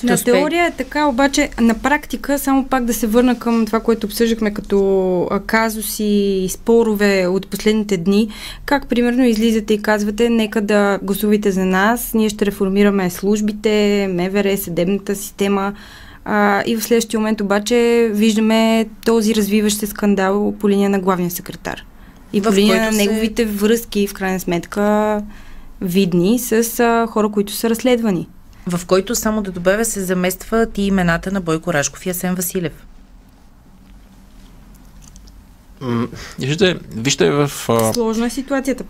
На теория е така, обаче на практика, само пак да се върна към това, което обсъждахме като казуси и спорове от последните дни, как примерно излизате и казвате, нека да гласувате за нас, ние ще реформираме службите, МВР, съдебната система, и в следващия момент обаче виждаме този развиващ се скандал по линия на главния секретар. И по линия на неговите връзки, в крайна сметка, видни с хора, които са разследвани. В който, само да добавя, се заместват и имената на Бойко Рашков и Асен Василев. Вижте в... Сложна е ситуацията.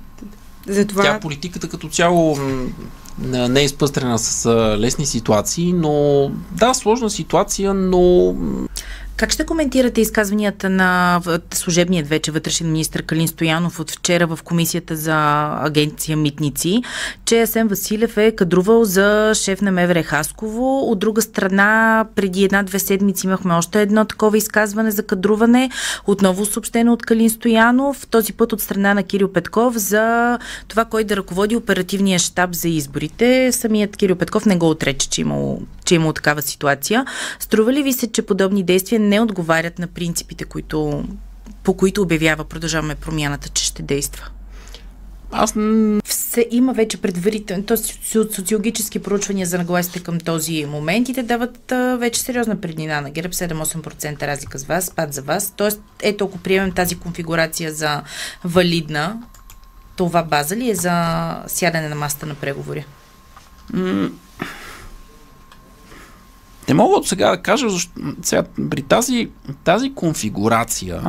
Затова... Политиката като цяло не е изпъстрена с лесни ситуации, но да, сложна ситуация, но... Как ще коментирате изказванията на служебният вече вътрешен министър Калин Стоянов от вчера в комисията за агенция Митници, че Асен Василев е кадрувал за шеф на МВР Хасково. От друга страна, преди 1-2 седмици имахме още едно такова изказване за кадруване, отново съобщено от Калин Стоянов, този път от страна на Кирил Петков за това, кой да ръководи оперативния щаб за изборите. Самият Кирил Петков не го отрече, че е имало такава ситуация. Струва ли ви се, че подобни действия не отговарят на принципите, по които обявява Продължаваме промяната, че ще действа? Има вече предварително, т.е. социологически проучвания за нагласите към този момент и те дават вече сериозна преднина на ГЕРБ, 7-8% разлика с вас, спад за вас. Тоест, ето, ако приемем тази конфигурация за валидна, това база ли е за сядане на масата на преговори? Не мога от сега да кажа, защото сега, при тази конфигурация